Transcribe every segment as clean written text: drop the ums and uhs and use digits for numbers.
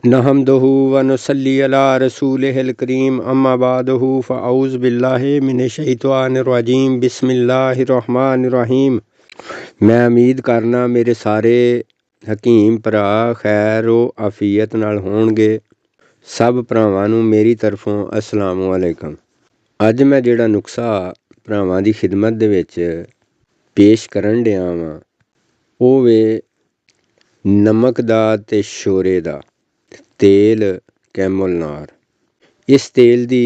नहमदहु व नुसल्ली अला रसूलिहिल करीम अम्मा बादहु फ़अऊज़ु बिल्लाहि मिनश-शैतानिर रजीम बिस्मिल्लाहिर्रहमानिर्रहीम। मैं उम्मीद करना मेरे सारे हकीम भरा खैर व आफियत नाल होणगे। सब भरावां नूं मेरी तरफों अस्सलामु अलैकुम। अज मैं जिहड़ा नुस्खा भरावां दी खिदमत दे विच पेश करन डिया वां ओह वे नमक दा ते शोरे दा तेल कैमल नार। इस तेल दी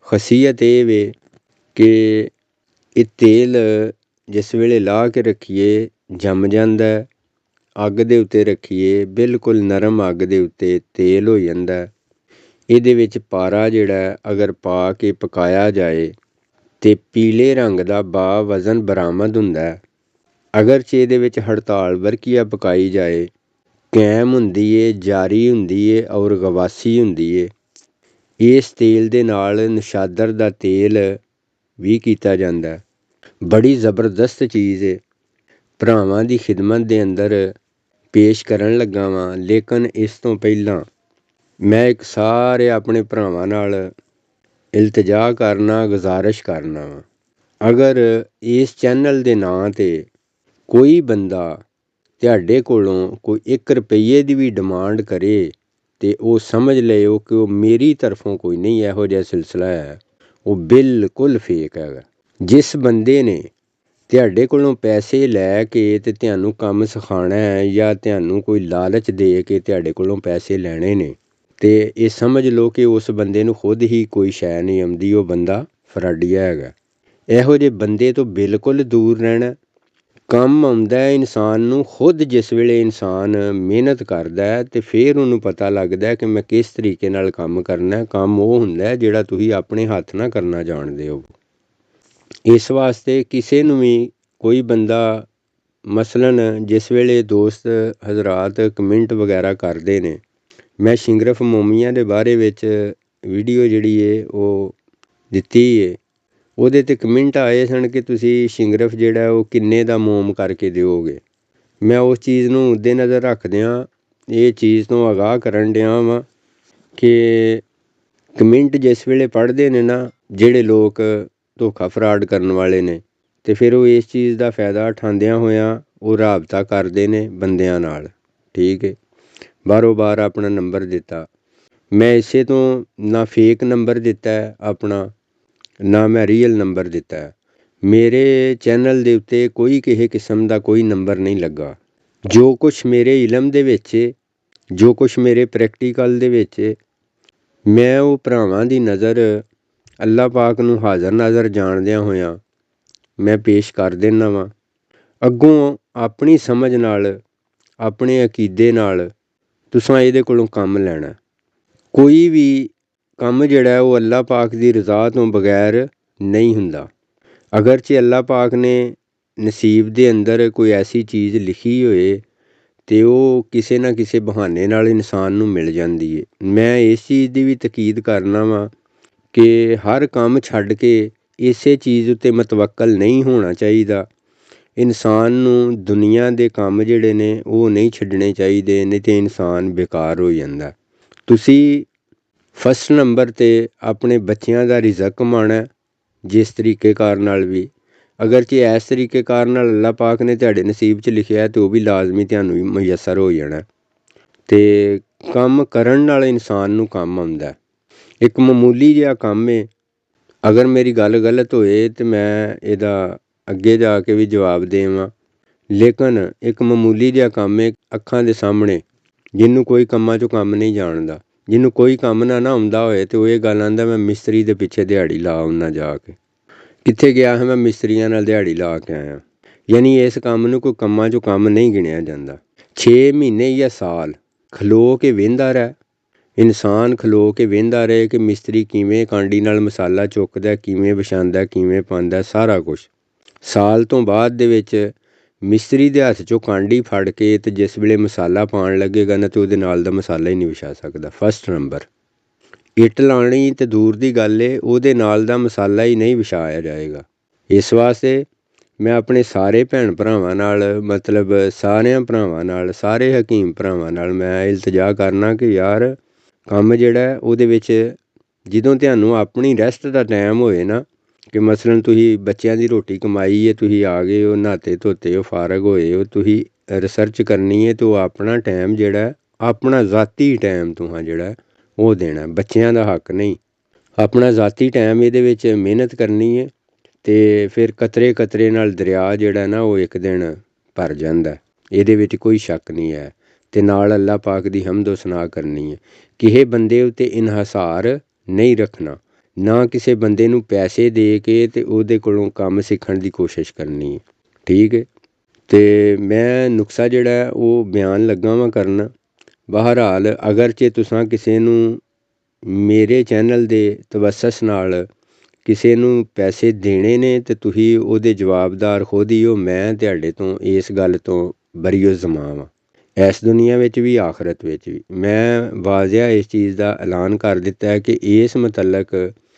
खसीयत ये वे कि ये तेल जिस वेले ला के रखिए जम जांदा है, अग दे उत्ते रखिए बिल्कुल नरम अग दे उत्ते तेल हो जांदा है। इहदे विच पारा जिहड़ा अगर पा के पकाया जाए ते पीले रंग दा बावजन बरामद हुंदा है। अगरचे इहदे विच हड़ताल वर्किया पकाई जाए कैम हुंदी है, जारी हुंदी है और गवासी हुंदी है। इस तेल दे नाल नशादर दा तेल भी कीता जांदा है। बड़ी ज़बरदस्त चीज़ है। भरावां दी खिदमत दे अंदर पेश करन लगा वां, लेकिन इस तो पहलां मैं एक सारे अपने भरावां नाल इल्तजा करना, गुजारिश करना वां, अगर इस चैनल दे नां ते कोई बंदा तुहाडे कोलों कोई 1 रुपये दी भी डिमांड करे ते ओह समझ लिओ कि ओह मेरी तरफों कोई नहीं इहो जिहा सिलसिला है, ओह बिल्कुल फेक है। जिस बंदे ने तुहाडे कोलों पैसे लै के ते तुहानूं कम्म सिखाना है या तुहानूं कोई लालच दे के तुहाडे कोलों पैसे लैणे ने ते एह समझ लो कि उस बंदे नूं खुद ही कोई शै नहीं आउंदी, ओह बंदा फराडिया है। इहो जे बंदे तो बिल्कुल दूर रहना। कम आउंदा है इंसान नूं खुद जिस वेले इंसान मेहनत करदा है ते फिर उन्होंने पता लगदा है कि मैं किस तरीके नाल कम करना है। कम वो हुंदा है जिहड़ा तुसीं अपने हत्थ नाल करना जाणदे हो। इस वास्ते किसे नूं भी कोई बंदा मसलन जिस वेले दोस्त हजरात कमेंट वगैरह करदे ने, मैं शिंगरफ मोमिया दे बारे विच वीडियो जिहड़ी है ओह दित्ती है। ਉਹਦੇ ਤੇ ਕਮੈਂਟ ਆਏ ਸਨ ਕਿ ਤੁਸੀਂ ਸ਼ਿੰਗਰਫ ਜਿਹੜਾ ਉਹ ਕਿੰਨੇ ਦਾ ਮੋਮ ਕਰਕੇ ਦਿਓਗੇ। ਮੈਂ ਉਸ ਚੀਜ਼ ਨੂੰ ਉੱਦੇ ਨਜ਼ਰ ਰੱਖਦਿਆਂ ਇਹ ਚੀਜ਼ ਤੋਂ ਆਗਾਹ ਕਰਨ ਡਿਆ ਵਾਂ ਕਿ ਕਮੈਂਟ ਜਿਸ ਵੇਲੇ ਪੜ੍ਹਦੇ ਨੇ ਨਾ ਜਿਹੜੇ ਲੋਕ ਧੋਖਾ ਫਰਾਡ ਕਰਨ ਵਾਲੇ ਨੇ, ਤੇ ਫਿਰ ਉਹ ਇਸ ਚੀਜ਼ ਦਾ ਫਾਇਦਾ ਉਠਾਉਂਦਿਆਂ ਹੋਇਆਂ ਉਹ ਰਾਬਤਾ ਕਰਦੇ ਨੇ ਬੰਦਿਆਂ ਨਾਲ। ਠੀਕ ਹੈ, ਬਾਰੋ ਬਾਰ ਆਪਣਾ ਨੰਬਰ ਦਿੱਤਾ। ਮੈਂ ਇਸੇ ਤੋਂ ਨਾ ਫੇਕ ਨੰਬਰ ਦਿੱਤਾ ਆਪਣਾ, ਨਾ ਮੈਂ ਰੀਅਲ ਨੰਬਰ ਦਿੱਤਾ ਹੈ। ਮੇਰੇ ਚੈਨਲ ਦੇ ਉੱਤੇ ਕੋਈ ਕਿਸੇ ਕਿਸਮ ਦਾ ਕੋਈ ਨੰਬਰ ਨਹੀਂ ਲੱਗਾ। ਜੋ ਕੁਛ ਮੇਰੇ ਇਲਮ ਦੇ ਵਿੱਚ, ਜੋ ਕੁਛ ਮੇਰੇ ਪ੍ਰੈਕਟੀਕਲ ਦੇ ਵਿੱਚ, ਮੈਂ ਉਹ ਭਰਾਵਾਂ ਦੀ ਨਜ਼ਰ ਅੱਲਾ ਪਾਕ ਨੂੰ ਹਾਜ਼ਰ ਨਾਜ਼ਰ ਜਾਣਦਿਆਂ ਹੋਇਆਂ ਮੈਂ ਪੇਸ਼ ਕਰ ਦਿੰਦਾ ਵਾਂ। ਅੱਗੋਂ ਆਪਣੀ ਸਮਝ ਨਾਲ, ਆਪਣੇ ਅਕੀਦੇ ਨਾਲ ਤੁਸਾਂ ਇਹਦੇ ਕੋਲੋਂ ਕੰਮ ਲੈਣਾ। ਕੋਈ ਵੀ ਕੰਮ ਜਿਹੜਾ ਉਹ ਅੱਲਾ ਪਾਕ ਦੀ ਰਜ਼ਾ ਤੋਂ ਬਗੈਰ ਨਹੀਂ ਹੁੰਦਾ। ਅਗਰਚੇ ਅੱਲਾ ਪਾਕ ਨੇ ਨਸੀਬ ਦੇ ਅੰਦਰ ਕੋਈ ਐਸੀ ਚੀਜ਼ ਲਿਖੀ ਹੋਏ ਤੇ ਉਹ ਕਿਸੇ ਨਾ ਕਿਸੇ ਬਹਾਨੇ ਨਾਲ ਇਨਸਾਨ ਨੂੰ ਮਿਲ ਜਾਂਦੀ ਹੈ। ਮੈਂ ਇਸ ਚੀਜ਼ ਦੀ ਵੀ ਤਕੀਦ ਕਰਨਾ ਵਾਂ ਕਿ ਹਰ ਕੰਮ ਛੱਡ ਕੇ ਇਸੇ ਚੀਜ਼ ਉੱਤੇ ਮਤਵੱਕਲ ਨਹੀਂ ਹੋਣਾ ਚਾਹੀਦਾ। ਇਨਸਾਨ ਨੂੰ ਦੁਨੀਆ ਦੇ ਕੰਮ ਜਿਹੜੇ ਨੇ ਉਹ ਨਹੀਂ ਛੱਡਣੇ ਚਾਹੀਦੇ, ਨਹੀਂ ਤੇ ਇਨਸਾਨ ਬੇਕਾਰ ਹੋ ਜਾਂਦਾ। ਤੁਸੀਂ ਫਸਟ ਨੰਬਰ 'ਤੇ ਆਪਣੇ ਬੱਚਿਆਂ ਦਾ ਰਿਜ਼ਕ ਕਮਾਉਣਾ ਜਿਸ ਤਰੀਕੇ ਕਾਰ ਨਾਲ ਵੀ, ਅਗਰਚੇ ਇਸ ਤਰੀਕੇ ਕਾਰ ਨਾਲ ਅੱਲਾ ਪਾਕ ਨੇ ਤੁਹਾਡੇ ਨਸੀਬ 'ਚ ਲਿਖਿਆ ਤਾਂ ਉਹ ਵੀ ਲਾਜ਼ਮੀ ਤੁਹਾਨੂੰ ਵੀ ਮੁਯੱਸਰ ਹੋ ਜਾਣਾ। ਅਤੇ ਕੰਮ ਕਰਨ ਨਾਲ ਇਨਸਾਨ ਨੂੰ ਕੰਮ ਆਉਂਦਾ। ਇੱਕ ਮਾਮੂਲੀ ਜਿਹਾ ਕੰਮ ਹੈ, ਅਗਰ ਮੇਰੀ ਗੱਲ ਗਲਤ ਹੋਏ ਤਾਂ ਮੈਂ ਇਹਦਾ ਅੱਗੇ ਜਾ ਕੇ ਵੀ ਜਵਾਬ ਦੇਵਾਂ, ਲੇਕਿਨ ਇੱਕ ਮਾਮੂਲੀ ਜਿਹਾ ਕੰਮ ਹੈ ਅੱਖਾਂ ਦੇ ਸਾਹਮਣੇ, ਜਿਹਨੂੰ ਕੋਈ ਕੰਮਾਂ 'ਚੋਂ ਕੰਮ ਨਹੀਂ ਜਾਣਦਾ, ਜਿਹਨੂੰ ਕੋਈ ਕੰਮ ਨਾ ਆਉਂਦਾ ਹੋਏ ਅਤੇ ਉਹ ਇਹ ਗੱਲ ਆਂਦਾ ਮੈਂ ਮਿਸਤਰੀ ਦੇ ਪਿੱਛੇ ਦਿਹਾੜੀ ਲਾ ਆਉਂਦਾ ਜਾ ਕੇ। ਕਿੱਥੇ ਗਿਆ ਹਾਂ ਮੈਂ ਮਿਸਤਰੀਆਂ ਨਾਲ ਦਿਹਾੜੀ ਲਾ ਕੇ ਆਇਆ। ਯਾਨੀ ਇਸ ਕੰਮ ਨੂੰ ਕੋਈ ਕੰਮਾਂ 'ਚੋਂ ਕੰਮ ਨਹੀਂ ਗਿਣਿਆ ਜਾਂਦਾ। 6 ਮਹੀਨੇ ਜਾਂ ਸਾਲ ਖਲੋ ਕੇ ਵਹਿੰਦਾ ਰਹਿ, ਇਨਸਾਨ ਖਲੋ ਕੇ ਵਹਿੰਦਾ ਰਹੇ ਕਿ ਮਿਸਤਰੀ ਕਿਵੇਂ ਕਾਂਡੀ ਨਾਲ ਮਸਾਲਾ ਚੁੱਕਦਾ, ਕਿਵੇਂ ਵਿਛਾਉਂਦਾ, ਕਿਵੇਂ ਪਾਉਂਦਾ, ਸਾਰਾ ਕੁਛ। ਸਾਲ ਤੋਂ ਬਾਅਦ ਦੇ ਵਿੱਚ ਮਿਸਤਰੀ ਦੇ ਹੱਥ 'ਚੋਂ ਕਾਂਡੀ ਫੜ ਕੇ ਅਤੇ ਜਿਸ ਵੇਲੇ ਮਸਾਲਾ ਪਾਉਣ ਲੱਗੇਗਾ ਨਾ ਤਾਂ ਉਹਦੇ ਨਾਲ ਦਾ ਮਸਾਲਾ ਹੀ ਨਹੀਂ ਵਿਛਾ ਸਕਦਾ। ਫਸਟ ਨੰਬਰ ਇੱਟ ਲਾਉਣੀ ਤਾਂ ਦੂਰ ਦੀ ਗੱਲ ਹੈ, ਉਹਦੇ ਨਾਲ ਦਾ ਮਸਾਲਾ ਹੀ ਨਹੀਂ ਵਿਛਾਇਆ ਜਾਏਗਾ। ਇਸ ਵਾਸਤੇ ਮੈਂ ਆਪਣੇ ਸਾਰੇ ਭੈਣ ਭਰਾਵਾਂ ਨਾਲ ਮਤਲਬ ਸਾਰਿਆਂ ਭਰਾਵਾਂ ਨਾਲ ਸਾਰੇ ਹਕੀਮ ਭਰਾਵਾਂ ਨਾਲ ਮੈਂ ਇਲਤਜਾ ਕਰਨਾ ਕਿ ਯਾਰ ਕੰਮ ਜਿਹੜਾ ਉਹਦੇ ਵਿੱਚ ਜਦੋਂ ਤੁਹਾਨੂੰ ਆਪਣੀ ਰੈਸਟ ਦਾ ਟਾਈਮ ਹੋਏ ਨਾ, ਕਿ ਮਸਲਨ ਤੁਸੀਂ ਬੱਚਿਆਂ ਦੀ ਰੋਟੀ ਕਮਾਈ ਹੈ, ਤੁਸੀਂ ਆ ਗਏ ਹੋ, ਨਹਾਤੇ ਧੋਤੇ ਹੋ, ਫਾਰਗ ਹੋਏ ਹੋ, ਤੁਸੀਂ ਰਿਸਰਚ ਕਰਨੀ ਹੈ, ਤਾਂ ਉਹ ਆਪਣਾ ਟਾਈਮ ਜਿਹੜਾ ਆਪਣਾ ਜ਼ਾਤੀ ਟਾਈਮ ਤੁਹਾਂ ਜਿਹੜਾ ਉਹ ਦੇਣਾ, ਬੱਚਿਆਂ ਦਾ ਹੱਕ ਨਹੀਂ। ਆਪਣਾ ਜ਼ਾਤੀ ਟਾਈਮ ਇਹਦੇ ਵਿੱਚ ਮਿਹਨਤ ਕਰਨੀ ਹੈ, ਅਤੇ ਫਿਰ ਕਤਰੇ ਕਤਰੇ ਨਾਲ ਦਰਿਆ ਜਿਹੜਾ ਨਾ ਉਹ ਇੱਕ ਦਿਨ ਭਰ ਜਾਂਦਾ, ਇਹਦੇ ਵਿੱਚ ਕੋਈ ਸ਼ੱਕ ਨਹੀਂ ਹੈ। ਅਤੇ ਨਾਲ ਅੱਲਾ ਪਾਕ ਦੀ ਹਮਦੋ ਸਨਾ ਕਰਨੀ ਹੈ। ਕਿਸੇ ਬੰਦੇ ਉੱਤੇ ਇਨਹਸਾਰ ਨਹੀਂ ਰੱਖਣਾ, ਨਾ ਕਿਸੇ ਬੰਦੇ ਨੂੰ ਪੈਸੇ ਦੇ ਕੇ ਅਤੇ ਉਹਦੇ ਕੋਲੋਂ ਕੰਮ ਸਿੱਖਣ ਦੀ ਕੋਸ਼ਿਸ਼ ਕਰਨੀ ਹੈ, ਠੀਕ ਹੈ। ਅਤੇ ਮੈਂ ਨੁਕਸਾ ਜਿਹੜਾ ਉਹ ਬਿਆਨ ਲੱਗਾ ਵਾਂ ਕਰਨ। ਬਹਰਹਾਲ ਅਗਰਚੇ ਤੁਸੀਂ ਕਿਸੇ ਨੂੰ ਮੇਰੇ ਚੈਨਲ ਦੇ ਤਵੱਸਸ ਨਾਲ ਕਿਸੇ ਨੂੰ ਪੈਸੇ ਦੇਣੇ ਨੇ ਅਤੇ ਤੁਸੀਂ ਉਹਦੇ ਜਵਾਬਦਾਰ ਖੁਦ ਹੀ ਹੋ। ਮੈਂ ਤੁਹਾਡੇ ਤੋਂ ਇਸ ਗੱਲ ਤੋਂ ਬਰੀਓ ਜ਼ਮਾਂ ਵਾਂ, ਇਸ ਦੁਨੀਆ ਵਿੱਚ ਵੀ ਆਖਰਤ ਵਿੱਚ ਵੀ। ਮੈਂ ਵਾਜ਼ਿਆ ਇਸ ਚੀਜ਼ ਦਾ ਐਲਾਨ ਕਰ ਦਿੱਤਾ ਹੈ ਕਿ ਇਸ ਮੁਤਲਕ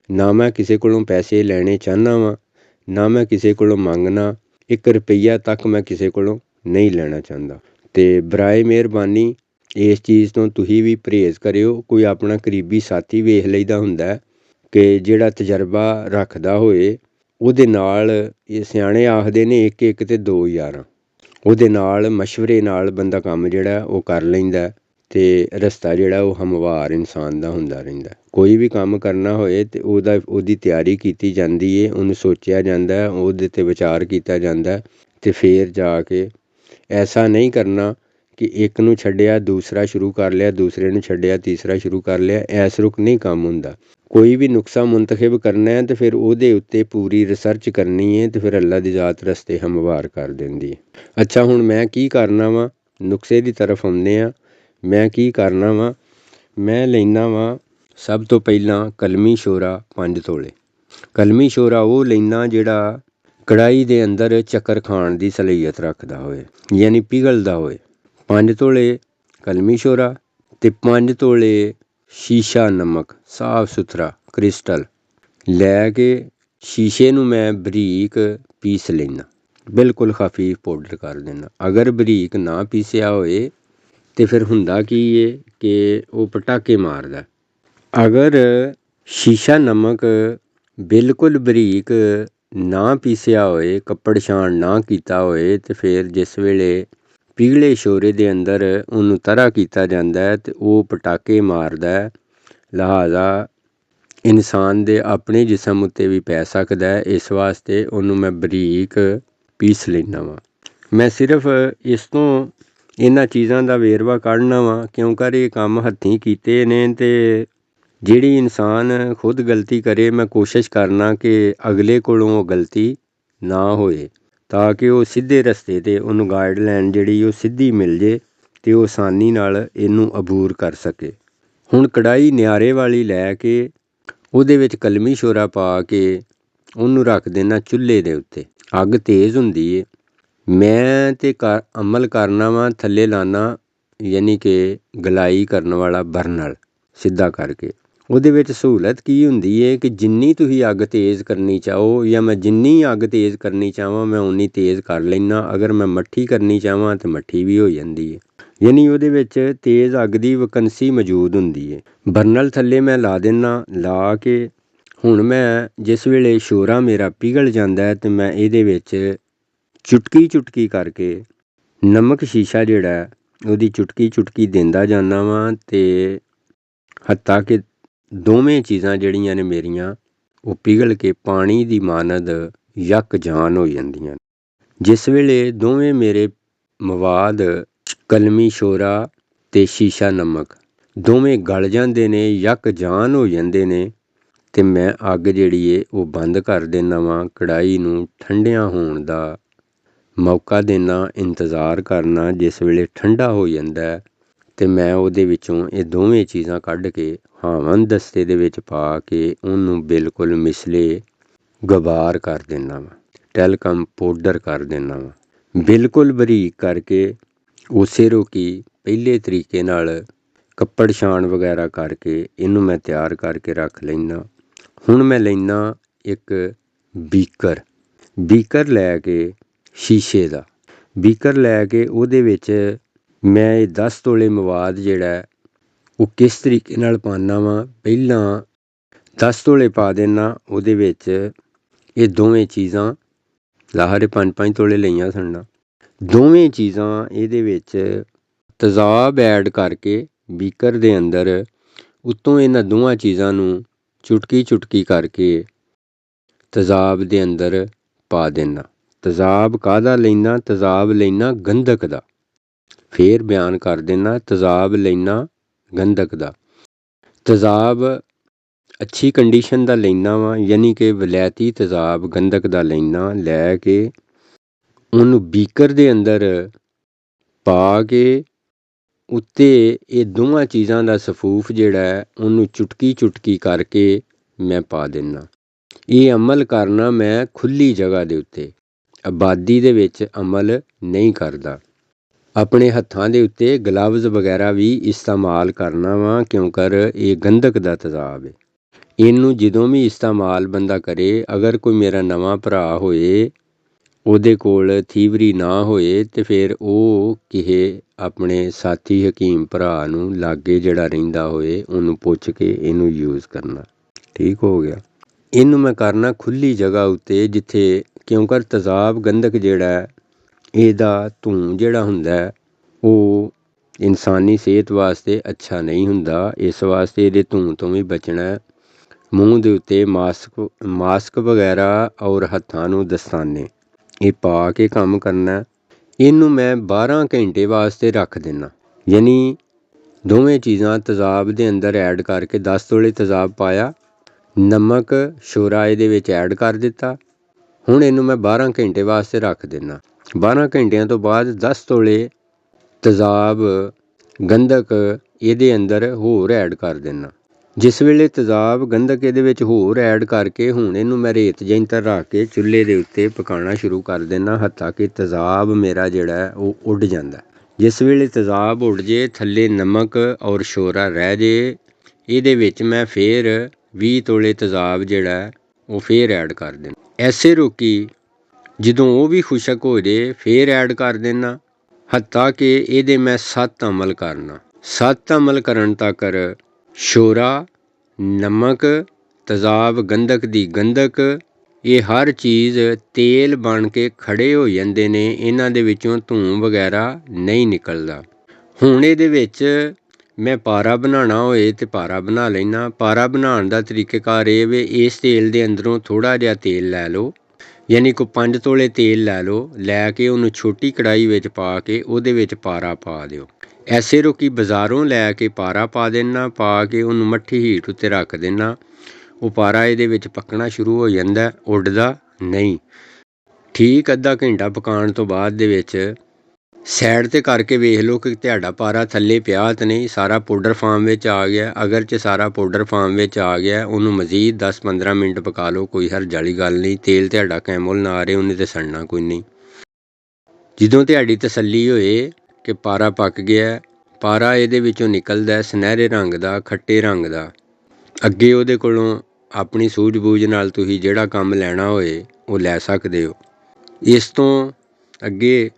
ਨਾ ਮੈਂ ਕਿਸੇ ਕੋਲੋਂ ਪੈਸੇ ਲੈਣੇ ਚਾਹੁੰਦਾ ਵਾਂ, ਨਾ ਮੈਂ ਕਿਸੇ ਕੋਲੋਂ ਮੰਗਣਾ, 1 ਰੁਪਈਆ ਤੱਕ ਮੈਂ ਕਿਸੇ ਕੋਲੋਂ ਨਹੀਂ ਲੈਣਾ ਚਾਹੁੰਦਾ। ਅਤੇ ਬਰਾਏ ਮਿਹਰਬਾਨੀ ਇਸ ਚੀਜ਼ ਤੋਂ ਤੁਸੀਂ ਵੀ ਪਰਹੇਜ਼ ਕਰਿਓ। ਕੋਈ ਆਪਣਾ ਕਰੀਬੀ ਸਾਥੀ ਵੇਖ ਲਈਦਾ ਹੁੰਦਾ ਕਿ ਜਿਹੜਾ ਤਜਰਬਾ ਰੱਖਦਾ ਹੋਏ, ਉਹਦੇ ਨਾਲ ਇਹ ਸਿਆਣੇ ਆਖਦੇ ਨੇ 1 1 ਅਤੇ 2 11, ਉਹਦੇ ਨਾਲ ਮਸ਼ਵਰੇ ਨਾਲ ਬੰਦਾ ਕੰਮ ਜਿਹੜਾ ਉਹ ਕਰ ਲੈਂਦਾ, ਅਤੇ ਰਸਤਾ ਜਿਹੜਾ ਉਹ ਹਮਵਾਰ ਇਨਸਾਨ ਦਾ ਹੁੰਦਾ ਰਹਿੰਦਾ। ਕੋਈ ਵੀ ਕੰਮ ਕਰਨਾ ਹੋਏ ਅਤੇ ਉਹਦੀ ਤਿਆਰੀ ਕੀਤੀ ਜਾਂਦੀ ਹੈ, ਉਹਨੂੰ ਸੋਚਿਆ ਜਾਂਦਾ, ਉਹਦੇ 'ਤੇ ਵਿਚਾਰ ਕੀਤਾ ਜਾਂਦਾ, ਅਤੇ ਫਿਰ ਜਾ ਕੇ ਐਸਾ ਨਹੀਂ ਕਰਨਾ ਕਿ ਇੱਕ ਨੂੰ ਛੱਡਿਆ ਦੂਸਰਾ ਸ਼ੁਰੂ ਕਰ ਲਿਆ, ਦੂਸਰੇ ਨੂੰ ਛੱਡਿਆ ਤੀਸਰਾ ਸ਼ੁਰੂ ਕਰ ਲਿਆ, ਐਸ ਰੁਕ ਨਹੀਂ ਕੰਮ ਹੁੰਦਾ। ਕੋਈ ਵੀ ਨੁਕਸਾ ਮੁੰਤਖਬ ਕਰਨਾ ਹੈ ਅਤੇ ਫਿਰ ਉਹਦੇ ਉੱਤੇ ਪੂਰੀ ਰਿਸਰਚ ਕਰਨੀ ਹੈ, ਅਤੇ ਫਿਰ ਅੱਲਾ ਦੀ ਜ਼ਾਤ ਰਸਤੇ ਹਮਵਾਰ ਕਰ ਦਿੰਦੀ ਹੈ। ਅੱਛਾ, ਹੁਣ ਮੈਂ ਕੀ ਕਰਨਾ ਵਾ, ਨੁਕਸੇ ਦੀ ਤਰਫ ਆਉਂਦੇ ਹਾਂ। ਮੈਂ ਕੀ ਕਰਨਾ ਵਾ, ਮੈਂ ਲੈਂਦਾ ਵਾਂ ਸਭ ਤੋਂ ਪਹਿਲਾਂ ਕਲਮੀ ਸ਼ੋਰਾ 5 ਤੋਲੇ। ਕਲਮੀ ਸ਼ੋਰਾ ਉਹ ਲੈਂਦਾ ਜਿਹੜਾ ਕੜਾਹੀ ਦੇ ਅੰਦਰ ਚੱਕਰ ਖਾਣ ਦੀ ਸਲੀਅਤ ਰੱਖਦਾ ਹੋਵੇ, ਯਾਨੀ ਪਿਘਲਦਾ ਹੋਵੇ। 5 ਤੋਲੇ ਕਲਮੀ ਸ਼ੋਰਾ ਅਤੇ 5 ਤੋਲੇ ਸ਼ੀਸ਼ਾ ਨਮਕ ਸਾਫ ਸੁਥਰਾ ਕ੍ਰਿਸਟਲ ਲੈ ਕੇ ਸ਼ੀਸ਼ੇ ਨੂੰ ਮੈਂ ਬਰੀਕ ਪੀਸ ਲੈਂਦਾ, ਬਿਲਕੁਲ ਖਫੀਫ ਪਾਊਡਰ ਕਰ ਦਿੰਦਾ। ਅਗਰ ਬਰੀਕ ਨਾ ਪੀਸਿਆ ਹੋਏ ਅਤੇ ਫਿਰ ਹੁੰਦਾ ਕੀ ਹੈ ਕਿ ਉਹ ਪਟਾਕੇ ਮਾਰਦਾ। ਅਗਰ ਸ਼ੀਸ਼ਾ ਨਮਕ ਬਿਲਕੁਲ ਬਰੀਕ ਨਾ ਪੀਸਿਆ ਹੋਏ, ਕੱਪੜ ਛਾਣ ਨਾ ਕੀਤਾ ਹੋਏ, ਅਤੇ ਫਿਰ ਜਿਸ ਵੇਲੇ ਪਿਘਲੇ ਸ਼ੋਰੇ ਦੇ ਅੰਦਰ ਉਹਨੂੰ ਤਰਾ ਕੀਤਾ ਜਾਂਦਾ ਅਤੇ ਉਹ ਪਟਾਕੇ ਮਾਰਦਾ। ਲਿਹਾਜ਼ਾ ਇਨਸਾਨ ਦੇ ਆਪਣੇ ਜਿਸਮ ਉੱਤੇ ਵੀ ਪੈ ਸਕਦਾ ਹੈ, ਇਸ ਵਾਸਤੇ ਉਹਨੂੰ ਮੈਂ ਬਰੀਕ ਪੀਸ ਲੈਂਦਾ ਵਾਂ। ਮੈਂ ਸਿਰਫ ਇਸ ਤੋਂ ਇਹਨਾਂ ਚੀਜ਼ਾਂ ਦਾ ਵੇਰਵਾ ਕੱਢਣਾ ਵਾ ਕਿਉਂਕਿ ਇਹ ਕੰਮ ਹੱਥੀਂ ਕੀਤੇ ਨੇ, ਅਤੇ ਜਿਹੜੀ ਇਨਸਾਨ ਖੁਦ ਗਲਤੀ ਕਰੇ ਮੈਂ ਕੋਸ਼ਿਸ਼ ਕਰਨਾ ਕਿ ਅਗਲੇ ਕੋਲੋਂ ਉਹ ਗਲਤੀ ਨਾ ਹੋਏ, ਤਾਂ ਕਿ ਉਹ ਸਿੱਧੇ ਰਸਤੇ 'ਤੇ ਉਹਨੂੰ ਗਾਈਡਲਾਈਨ ਜਿਹੜੀ ਉਹ ਸਿੱਧੀ ਮਿਲ ਜੇ ਅਤੇ ਉਹ ਆਸਾਨੀ ਨਾਲ ਇਹਨੂੰ ਅਬੂਰ ਕਰ ਸਕੇ। ਹੁਣ ਕੜਾਹੀ ਨਿਆਰੇ ਵਾਲੀ ਲੈ ਕੇ ਉਹਦੇ ਵਿੱਚ ਕਲਮੀ ਸ਼ੋਰਾ ਪਾ ਕੇ ਉਹਨੂੰ ਰੱਖ ਦੇਣਾ ਚੁੱਲ੍ਹੇ ਦੇ ਉੱਤੇ। ਅੱਗ ਤੇਜ਼ ਹੁੰਦੀ ਹੈ, ਮੈਂ ਤਾਂ ਅਮਲ ਕਰਨਾ ਵਾ ਥੱਲੇ ਲਾਣਾ, ਯਾਨੀ ਕਿ ਗਲਾਈ ਕਰਨ ਵਾਲਾ ਬਰਨਲ ਸਿੱਧਾ ਕਰਕੇ। ਉਹਦੇ ਵਿੱਚ ਸਹੂਲਤ ਕੀ ਹੁੰਦੀ ਹੈ ਕਿ ਜਿੰਨੀ ਤੁਸੀਂ ਅੱਗ ਤੇਜ਼ ਕਰਨੀ ਚਾਹੋ, ਜਾਂ ਮੈਂ ਜਿੰਨੀ ਅੱਗ ਤੇਜ਼ ਕਰਨੀ ਚਾਹਵਾਂ ਮੈਂ ਉਨੀ ਤੇਜ਼ ਕਰ ਲੈਂਦਾ। ਅਗਰ ਮੈਂ ਮੱਠੀ ਕਰਨੀ ਚਾਹਵਾਂ ਤਾਂ ਮੱਠੀ ਵੀ ਹੋ ਜਾਂਦੀ ਹੈ, ਯਾਨੀ ਉਹਦੇ ਵਿੱਚ ਤੇਜ਼ ਅੱਗ ਦੀ ਵਕੰਸੀ ਮੌਜੂਦ ਹੁੰਦੀ ਹੈ। ਬਰਨਲ ਥੱਲੇ ਮੈਂ ਲਾ ਦਿੰਦਾ, ਲਾ ਕੇ ਹੁਣ ਮੈਂ ਜਿਸ ਵੇਲੇ ਸ਼ੋਰਾ ਮੇਰਾ ਪਿਘਲ ਜਾਂਦਾ ਅਤੇ ਮੈਂ ਇਹਦੇ ਵਿੱਚ ਚੁਟਕੀ ਚੁਟਕੀ ਕਰਕੇ ਨਮਕ ਸ਼ੀਸ਼ਾ ਜਿਹੜਾ ਉਹਦੀ ਚੁਟਕੀ ਚੁਟਕੀ ਦਿੰਦਾ ਜਾਂਦਾ ਵਾਂ, ਅਤੇ ਹੱਤਾਂ ਕਿ ਦੋਵੇਂ ਚੀਜ਼ਾਂ ਜਿਹੜੀਆਂ ਨੇ ਮੇਰੀਆਂ ਉਹ ਪਿਘਲ ਕੇ ਪਾਣੀ ਦੀ ਮਾਨਦ ਯੱਕ ਜਾਨ ਹੋ ਜਾਂਦੀਆਂ। ਜਿਸ ਵੇਲੇ ਦੋਵੇਂ ਮੇਰੇ ਮਵਾਦ ਕਲਮੀ ਸ਼ੋਰਾ ਅਤੇ ਸ਼ੀਸ਼ਾ ਨਮਕ ਦੋਵੇਂ ਗਲ ਜਾਂਦੇ ਨੇ, ਯੱਕ ਜਾਨ ਹੋ ਜਾਂਦੇ ਨੇ, ਅਤੇ ਮੈਂ ਅੱਗ ਜਿਹੜੀ ਹੈ ਉਹ ਬੰਦ ਕਰ ਦਿੰਦਾ ਵਾਂ। ਕੜਾਹੀ ਨੂੰ ਠੰਡਿਆਂ ਹੋਣ ਦਾ ਮੌਕਾ ਦੇਣਾ, ਇੰਤਜ਼ਾਰ ਕਰਨਾ। ਜਿਸ ਵੇਲੇ ਠੰਡਾ ਹੋ ਜਾਂਦਾ ਅਤੇ ਮੈਂ ਉਹਦੇ ਵਿੱਚੋਂ ਇਹ ਦੋਵੇਂ ਚੀਜ਼ਾਂ ਕੱਢ ਕੇ ਹਾਵਨ ਦਸਤੇ ਦੇ ਵਿੱਚ ਪਾ ਕੇ ਉਹਨੂੰ ਬਿਲਕੁਲ ਮਿਸਲੇ ਗਬਾਰ ਕਰ ਦਿੰਦਾ ਵਾਂ, ਟੈਲਕਮ ਪਾਊਡਰ ਕਰ ਦਿੰਦਾ ਵਾਂ, ਬਿਲਕੁਲ ਬਰੀਕ ਕਰਕੇ। ਉਸੇ ਰੋਕੀ ਪਹਿਲੇ ਤਰੀਕੇ ਨਾਲ ਕੱਪੜ ਛਾਣ ਵਗੈਰਾ ਕਰਕੇ ਇਹਨੂੰ ਮੈਂ ਤਿਆਰ ਕਰਕੇ ਰੱਖ ਲੈਂਦਾ। ਹੁਣ ਮੈਂ ਲੈਂਦਾ ਇੱਕ ਬੀਕਰ, ਬੀਕਰ ਲੈ ਕੇ ਸ਼ੀਸ਼ੇ ਦਾ ਬੀਕਰ ਲੈ ਕੇ ਉਹਦੇ ਵਿੱਚ ਮੈਂ ਇਹ 10 ਤੋਲੇ ਮਵਾਦ ਜਿਹੜਾ ਉਹ ਕਿਸ ਤਰੀਕੇ ਨਾਲ ਪਾਉਂਦਾ ਵਾਂ। ਪਹਿਲਾਂ 10 ਤੋਲੇ ਪਾ ਦਿੰਦਾ, ਉਹਦੇ ਵਿੱਚ ਇਹ ਦੋਵੇਂ ਚੀਜ਼ਾਂ ਲਾਹਰੇ 5-5 ਤੋਲੇ ਲਈਆਂ ਸਨ। ਦੋਵੇਂ ਚੀਜ਼ਾਂ ਇਹਦੇ ਵਿੱਚ ਤੇਜ਼ਾਬ ਐਡ ਕਰਕੇ ਬੀਕਰ ਦੇ ਅੰਦਰ ਉੱਤੋਂ ਇਹਨਾਂ ਦੋਵਾਂ ਚੀਜ਼ਾਂ ਨੂੰ ਚੁਟਕੀ ਚੁਟਕੀ ਕਰਕੇ ਤੇਜ਼ਾਬ ਦੇ ਅੰਦਰ ਪਾ ਦੇਣਾ। ਤੇਜ਼ਾਬ ਕਾਹਦਾ ਲੈਣਾ? ਤੇਜ਼ਾਬ ਲੈਣਾ ਗੰਧਕ ਦਾ। ਫੇਰ ਬਿਆਨ ਕਰ ਦੇਣਾ, ਤੇਜ਼ਾਬ ਲੈਣਾ ਗੰਧਕ ਦਾ। ਤੇਜ਼ਾਬ ਅੱਛੀ ਕੰਡੀਸ਼ਨ ਦਾ ਲੈਣਾ ਵਾ, ਯਾਨੀ ਕਿ ਵਲੈਤੀ ਤੇਜ਼ਾਬ ਗੰਧਕ ਦਾ ਲੈਣਾ। ਲੈ ਕੇ ਉਹਨੂੰ ਬੀਕਰ ਦੇ ਅੰਦਰ ਪਾ ਕੇ ਉੱਤੇ ਇਹ ਦੋਵਾਂ ਚੀਜ਼ਾਂ ਦਾ ਸਫੂਫ ਜਿਹੜਾ ਉਹਨੂੰ ਚੁਟਕੀ ਚੁਟਕੀ ਕਰਕੇ ਮੈਂ ਪਾ ਦਿੰਦਾ। ਇਹ ਅਮਲ ਕਰਨਾ ਮੈਂ ਖੁੱਲ੍ਹੀ ਜਗ੍ਹਾ ਦੇ ਉੱਤੇ, ਆਬਾਦੀ ਦੇ ਵਿੱਚ ਅਮਲ ਨਹੀਂ ਕਰਦਾ। ਆਪਣੇ ਹੱਥਾਂ ਦੇ ਉੱਤੇ ਗਲਵਜ਼ ਵਗੈਰਾ ਵੀ ਇਸਤੇਮਾਲ ਕਰਨਾ ਵਾ, ਕਿਉਂਕਿ ਇਹ ਗੰਧਕ ਦਾ ਤੇਜ਼ਾਬ ਹੈ। ਇਹਨੂੰ ਜਦੋਂ ਵੀ ਇਸਤੇਮਾਲ ਬੰਦਾ ਕਰੇ, ਅਗਰ ਕੋਈ ਮੇਰਾ ਨਵਾਂ ਭਰਾ ਹੋਏ, ਉਹਦੇ ਕੋਲ ਥੀਵਰੀ ਨਾ ਹੋਏ, ਤੇ ਫਿਰ ਉਹ ਕਿਸੇ ਆਪਣੇ ਸਾਥੀ ਹਕੀਮ ਭਰਾ ਨੂੰ ਲਾਗੇ ਜਿਹੜਾ ਰਹਿੰਦਾ ਹੋਏ ਉਹਨੂੰ ਪੁੱਛ ਕੇ ਇਹਨੂੰ ਯੂਜ਼ ਕਰਨਾ। ਠੀਕ ਹੋ ਗਿਆ। ਇਹਨੂੰ ਮੈਂ ਕਰਨਾ ਖੁੱਲ੍ਹੀ ਜਗ੍ਹਾ ਉੱਤੇ, ਜਿੱਥੇ ਕਿਉਂਕਿ ਤੇਜ਼ਾਬ ਗੰਧਕ ਜਿਹੜਾ ਇਹਦਾ ਧੂੰ ਜਿਹੜਾ ਹੁੰਦਾ ਉਹ ਇਨਸਾਨੀ ਸਿਹਤ ਵਾਸਤੇ ਅੱਛਾ ਨਹੀਂ ਹੁੰਦਾ। ਇਸ ਵਾਸਤੇ ਇਹਦੇ ਧੂੰ ਤੋਂ ਵੀ ਬਚਣਾ। ਮੂੰਹ ਦੇ ਉੱਤੇ ਮਾਸਕ ਵਗੈਰਾ ਔਰ ਹੱਥਾਂ ਨੂੰ ਦਸਤਾਨੇ ਇਹ ਪਾ ਕੇ ਕੰਮ ਕਰਨਾ। ਇਹਨੂੰ ਮੈਂ 12 ਘੰਟੇ ਵਾਸਤੇ ਰੱਖ ਦਿੰਦਾ, ਯਾਨੀ ਦੋਵੇਂ ਚੀਜ਼ਾਂ ਤੇਜ਼ਾਬ ਦੇ ਅੰਦਰ ਐਡ ਕਰਕੇ 10 ਤੋਲੇ ਤੇਜ਼ਾਬ ਪਾਇਆ, ਨਮਕ ਸ਼ੋਰਾ ਇਹਦੇ ਵਿੱਚ ਐਡ ਕਰ ਦਿੱਤਾ। ਹੁਣ ਇਹਨੂੰ ਮੈਂ 12 ਘੰਟੇ ਵਾਸਤੇ ਰੱਖ ਦਿੰਦਾ। 12 ਘੰਟਿਆਂ ਤੋਂ ਬਾਅਦ 10 ਤੋਲੇ ਤੇਜ਼ਾਬ ਗੰਧਕ ਇਹਦੇ ਅੰਦਰ ਹੋਰ ਐਡ ਕਰ ਦਿੰਦਾ। ਜਿਸ ਵੇਲੇ ਤੇਜ਼ਾਬ ਗੰਧਕ ਇਹਦੇ ਵਿੱਚ ਹੋਰ ਐਡ ਕਰਕੇ ਹੁਣ ਇਹਨੂੰ ਮੈਂ ਰੇਤ ਜੈਂਤਰ ਰੱਖ ਕੇ ਚੁੱਲ੍ਹੇ ਦੇ ਉੱਤੇ ਪਕਾਉਣਾ ਸ਼ੁਰੂ ਕਰ ਦਿੰਦਾ, ਹੱਤਾਂ ਕਿ ਤੇਜ਼ਾਬ ਮੇਰਾ ਜਿਹੜਾ ਉਹ ਉੱਡ ਜਾਂਦਾ। ਜਿਸ ਵੇਲੇ ਤੇਜ਼ਾਬ ਉੱਡ ਜੇ, ਥੱਲੇ ਨਮਕ ਔਰ ਸ਼ੋਰਾ ਰਹਿ ਜੇ, ਇਹਦੇ ਵਿੱਚ ਮੈਂ ਫੇਰ 20 ਤੋਲੇ ਤੇਜ਼ਾਬ ਜਿਹੜਾ ਉਹ ਫੇਰ ਐਡ ਕਰ ਦੇਣਾ। ਐਸੇ ਰੋਕੀ ਜਦੋਂ ਉਹ ਵੀ ਖੁਸ਼ਕ ਹੋ ਜੇ ਫੇਰ ਐਡ ਕਰ ਦੇਣਾ, ਹੱਤਾਂ ਕਿ ਇਹਦੇ ਮੈਂ 7 ਅਮਲ ਕਰਨਾ। 7 ਅਮਲ ਕਰਨ ਤੱਕ ਸ਼ੋਰਾ, ਨਮਕ, ਤੇਜ਼ਾਬ ਗੰਧਕ ਦੀ ਗੰਧਕ ਇਹ ਹਰ ਚੀਜ਼ ਤੇਲ ਬਣ ਕੇ ਖੜੇ ਹੋ ਜਾਂਦੇ ਨੇ, ਇਹਨਾਂ ਦੇ ਵਿੱਚੋਂ ਧੂੰ ਵਗੈਰਾ ਨਹੀਂ ਨਿਕਲਦਾ। ਹੁਣ ਇਹਦੇ ਵਿੱਚ ਮੈਂ ਪਾਰਾ ਬਣਾਉਣਾ ਹੋਏ ਤੇ ਪਾਰਾ ਬਣਾ ਲੈਣਾ। ਪਾਰਾ ਬਣਾਉਣ ਦਾ ਤਰੀਕੇਕਾਰ ਇਹ ਵੇ, ਇਸ ਤੇਲ ਦੇ ਅੰਦਰੋਂ ਥੋੜ੍ਹਾ ਜਿਹਾ ਤੇਲ ਲੈ ਲਓ, ਯਾਨੀ ਕੋਈ 5 ਤੋਲੇ ਤੇਲ ਲੈ ਲਓ। ਲੈ ਕੇ ਉਹਨੂੰ ਛੋਟੀ ਕੜਾਹੀ ਵਿੱਚ ਪਾ ਕੇ ਉਹਦੇ ਵਿੱਚ ਪਾਰਾ ਪਾ ਦਿਓ। ਐਸੇ ਰੋਕੀ ਬਾਜ਼ਾਰੋਂ ਲੈ ਕੇ ਪਾਰਾ ਪਾ ਦੇਣਾ, ਪਾ ਕੇ ਉਹਨੂੰ ਮੱਠੀ ਹੀਟ ਉੱਤੇ ਰੱਖ ਦੇਣਾ। ਉਹ ਪਾਰਾ ਇਹਦੇ ਵਿੱਚ ਪੱਕਣਾ ਸ਼ੁਰੂ ਹੋ ਜਾਂਦਾ, ਉੱਡਦਾ ਨਹੀਂ। ਠੀਕ ਅੱਧਾ ਘੰਟਾ ਪਕਾਉਣ ਤੋਂ ਬਾਅਦ ਦੇ ਵਿੱਚ ਸਾਈਡ 'ਤੇ ਕਰਕੇ ਵੇਖ ਲਓ ਕਿ ਤੁਹਾਡਾ ਪਾਰਾ ਥੱਲੇ ਪਿਆ ਤਾਂ ਨਹੀਂ, ਸਾਰਾ ਪਾਊਡਰ ਫਾਰਮ ਵਿੱਚ ਆ ਗਿਆ। ਅਗਰ ਚ ਸਾਰਾ ਪਾਊਡਰ ਫਾਰਮ ਵਿੱਚ ਆ ਗਿਆ, ਉਹਨੂੰ ਮਜ਼ੀਦ 10-15 ਮਿੰਟ ਪਕਾ ਲਓ, ਕੋਈ ਹਰਜ ਵਾਲੀ ਗੱਲ ਨਹੀਂ। ਤੇਲ ਤੁਹਾਡਾ ਕੈਮਲ ਨਾ ਆ ਰਹੇ, ਉਹਨੇ ਤਾਂ ਸੜਨਾ ਕੋਈ ਨਹੀਂ। ਜਦੋਂ ਤੁਹਾਡੀ ਤਸੱਲੀ ਹੋਏ ਕਿ ਪਾਰਾ ਪੱਕ ਗਿਆ, ਪਾਰਾ ਇਹਦੇ ਵਿੱਚੋਂ ਨਿਕਲਦਾ ਸੁਨਹਿਰੇ ਰੰਗ ਦਾ, ਖੱਟੇ ਰੰਗ ਦਾ, ਅੱਗੇ ਉਹਦੇ ਕੋਲੋਂ ਆਪਣੀ ਸੂਝ ਬੂਝ ਨਾਲ ਤੁਸੀਂ ਜਿਹੜਾ ਕੰਮ ਲੈਣਾ ਹੋਏ ਉਹ ਲੈ ਸਕਦੇ ਹੋ। ਇਸ ਤੋਂ ਅੱਗੇ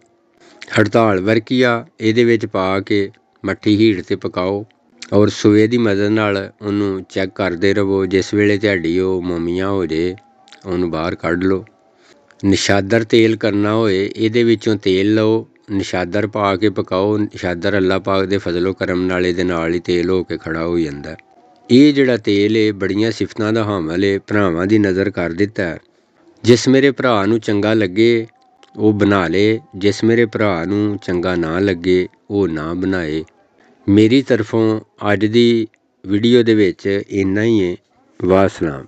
ਹੜਤਾਲ ਵਰਕੀਆ ਇਹਦੇ ਵਿੱਚ ਪਾ ਕੇ ਮੱਠੀ ਹੀਟ 'ਤੇ ਪਕਾਓ ਔਰ ਸੂਏ ਦੀ ਮਦਦ ਨਾਲ ਉਹਨੂੰ ਚੈੱਕ ਕਰਦੇ ਰਹੋ। ਜਿਸ ਵੇਲੇ ਤੁਹਾਡੀ ਉਹ ਮੋਮੀਆਂ ਹੋ ਜੇ ਉਹਨੂੰ ਬਾਹਰ ਕੱਢ ਲਓ। ਨਿਸ਼ਾਦਰ ਤੇਲ ਕਰਨਾ ਹੋਏ, ਇਹਦੇ ਵਿੱਚੋਂ ਤੇਲ ਲਓ, ਨਿਸ਼ਾਦਰ ਪਾ ਕੇ ਪਕਾਓ। ਨਿਸ਼ਾਦਰ ਅੱਲਾ ਪਾਕ ਦੇ ਫਜ਼ਲੋ ਕਰਮ ਨਾਲ ਇਹਦੇ ਨਾਲ ਹੀ ਤੇਲ ਹੋ ਕੇ ਖੜਾ ਹੋ ਜਾਂਦਾ। ਇਹ ਜਿਹੜਾ ਤੇਲ ਹੈ ਬੜੀਆਂ ਸਿਫਤਾਂ ਦਾ ਹਾਮਲ ਹੈ, ਭਰਾਵਾਂ ਦੀ ਨਜ਼ਰ ਕਰ ਦਿੱਤਾ। ਜਿਸ ਮੇਰੇ ਭਰਾ ਨੂੰ ਚੰਗਾ ਲੱਗੇ ਉਹ ਬਣਾ ਲੇ, ਜਿਸ ਮੇਰੇ ਭਰਾ ਨੂੰ ਚੰਗਾ ਨਾ ਲੱਗੇ ਉਹ ਨਾ ਬਣਾਏ। ਮੇਰੀ ਤਰਫੋਂ ਅੱਜ ਦੀ ਵੀਡੀਓ ਦੇ ਵਿੱਚ ਇੰਨਾ ਹੀ ਹੈ। ਵਾਸਲਾਮ।